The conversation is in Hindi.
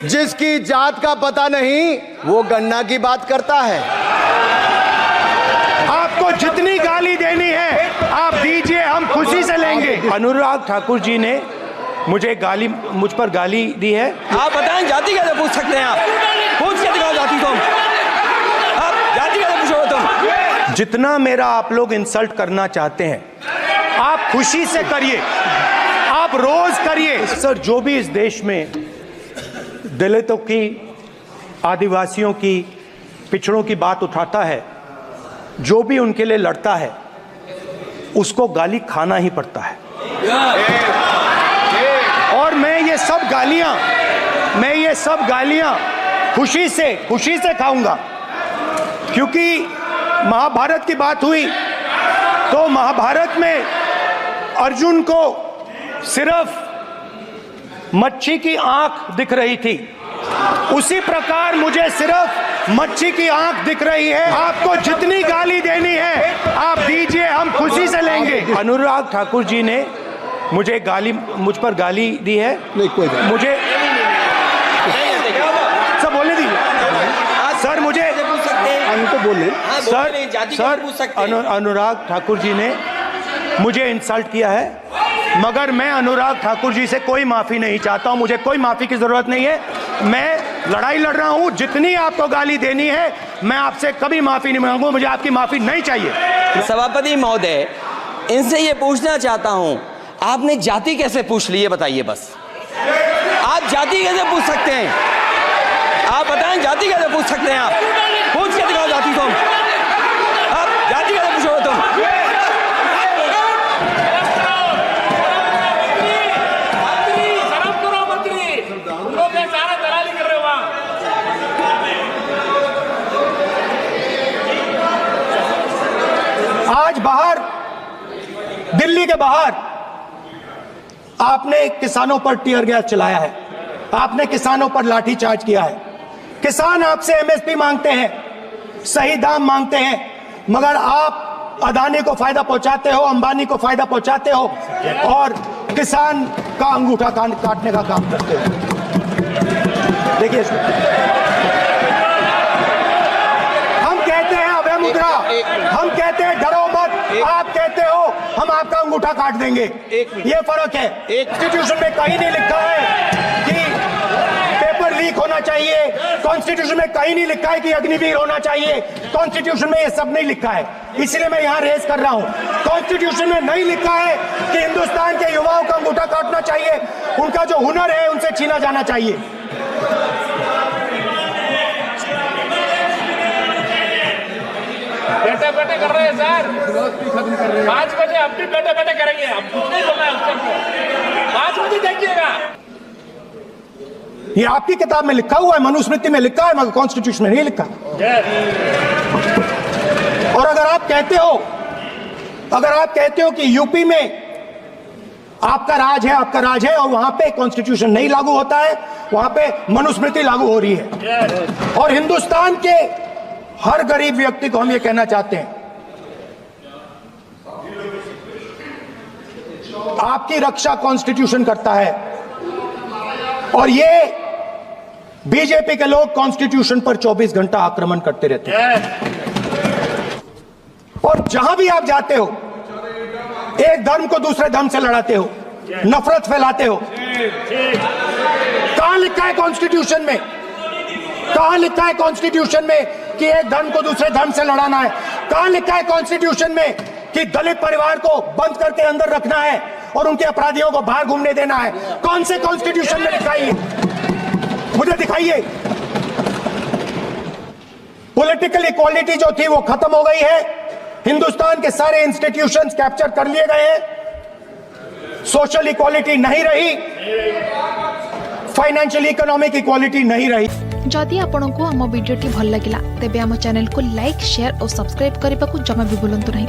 जिसकी जात का पता नहीं वो गन्ना की बात करता है। आपको जितनी गाली देनी है आप दीजिए, हम खुशी से लेंगे। अनुराग ठाकुर जी ने मुझ पर गाली दी है। आप बताएं, जाति कैसे पूछ सकते हैं? आप पूछ के दिखाओ जाति तुम। आप जाति कैसे पूछोगे तुम? जितना मेरा आप लोग इंसल्ट करना चाहते हैं आप खुशी से करिए, आप रोज करिए। सर, जो भी इस देश में दलितों की, आदिवासियों की, पिछड़ों की बात उठाता है, जो भी उनके लिए लड़ता है, उसको गाली खाना ही पड़ता है। और मैं ये सब गालियां खुशी से खाऊंगा, क्योंकि महाभारत की बात हुई तो महाभारत में अर्जुन को सिर्फ मच्छी की आंख दिख रही थी, उसी प्रकार मुझे सिर्फ मच्छी की आंख दिख रही है। आपको जितनी गाली देनी है आप दीजिए, हम खुशी से लेंगे। अनुराग ठाकुर जी ने मुझ पर गाली दी है। मुझे सब बोलने दीजिए सर। मुझे बोले सर, अनुराग ठाकुर जी ने मुझे इंसल्ट किया है, मगर मैं अनुराग ठाकुर जी से कोई माफी नहीं चाहता हूं। मुझे कोई माफी की जरूरत नहीं है। मैं लड़ाई लड़ रहा हूं। जितनी आपको गाली देनी है मैं आपसे कभी माफी नहीं मांगूंगा। मुझे आपकी माफी नहीं चाहिए। सभापति महोदय, इनसे ये पूछना चाहता हूं, आपने जाति कैसे पूछ ली, ये बताइए बस। आप जाति कैसे पूछ सकते हैं? आप बताएं, जाति कैसे पूछ सकते हैं? आप पूछ के दिखाओ जाति तुम। आप जाति कैसे पूछोगे तुम? आज बाहर, दिल्ली के बाहर आपने किसानों पर टीयर गैस चलाया है, आपने किसानों पर लाठीचार्ज किया है। किसान आपसे एमएसपी मांगते हैं, सही दाम मांगते हैं, मगर आप अदानी को फायदा पहुंचाते हो, अंबानी को फायदा पहुंचाते हो और किसान का अंगूठा काटने का काम करते हो। देखिए, हम कहते हैं अभय मुद्रा, हम कहते हैं डरो मत, आप कहते हो हम आपका अंगूठा काट देंगे। ये फर्क है। कॉन्स्टिट्यूशन में कहीं नहीं लिखा है कि पेपर लीक होना चाहिए, कॉन्स्टिट्यूशन में कहीं नहीं लिखा है कि अग्निवीर होना चाहिए, कॉन्स्टिट्यूशन में ये सब नहीं लिखा है। इसलिए मैं यहां रेस कर रहा हूं। कॉन्स्टिट्यूशन में नहीं लिखा है कि हिंदुस्तान के युवाओं का अंगूठा काटना चाहिए, उनका जो हुनर है उनसे छीना जाना चाहिए। बैठे कर रहे हैं सर, 5 बजे अब भी बैठे करेंगे। अब कुछ नहीं बोलना है उसको, 5 बजे देखिएगा। ये आपकी किताब में लिखा हुआ है, मनुस्मृति में लिखा है, मगर कॉन्स्टिट्यूशन में नहीं लिखा। और अगर आप कहते हो कि यूपी में आपका राज है और वहां पे कॉन्स्टिट्यूशन नहीं लागू होता है, वहां पे मनुस्मृति लागू हो रही है। और हिंदुस्तान के हर गरीब व्यक्ति को हम ये कहना चाहते हैं, आपकी रक्षा कॉन्स्टिट्यूशन करता है। और ये बीजेपी के लोग कॉन्स्टिट्यूशन पर 24 घंटा आक्रमण करते रहते हैं। और जहां भी आप जाते हो, एक धर्म को दूसरे धर्म से लड़ाते हो, नफरत फैलाते हो। कहां लिखा है कॉन्स्टिट्यूशन में? कहां लिखा है कॉन्स्टिट्यूशन में कि एक धर्म को दूसरे धर्म से लड़ाना है? कहां लिखा है कॉन्स्टिट्यूशन में कि दलित परिवार को बंद करके अंदर रखना है और उनके अपराधियों को बाहर घूमने देना है? कौन से कॉन्स्टिट्यूशन में लिखा है? मुझे दिखाइए। पॉलिटिकल इक्वालिटी जो थी वो खत्म हो गई है। हिंदुस्तान के सारे इंस्टीट्यूशंस कैप्चर कर लिए गए हैं। सोशल इक्वालिटी नहीं रही, फाइनेंशियल इकोनॉमिक इक्वालिटी नहीं रही। जदि आपंक आम भिडी भल लगा तेब आम चैनल को लाइक, शेयर और सब्सक्राइब करने को जमा भी भूलु नहीं।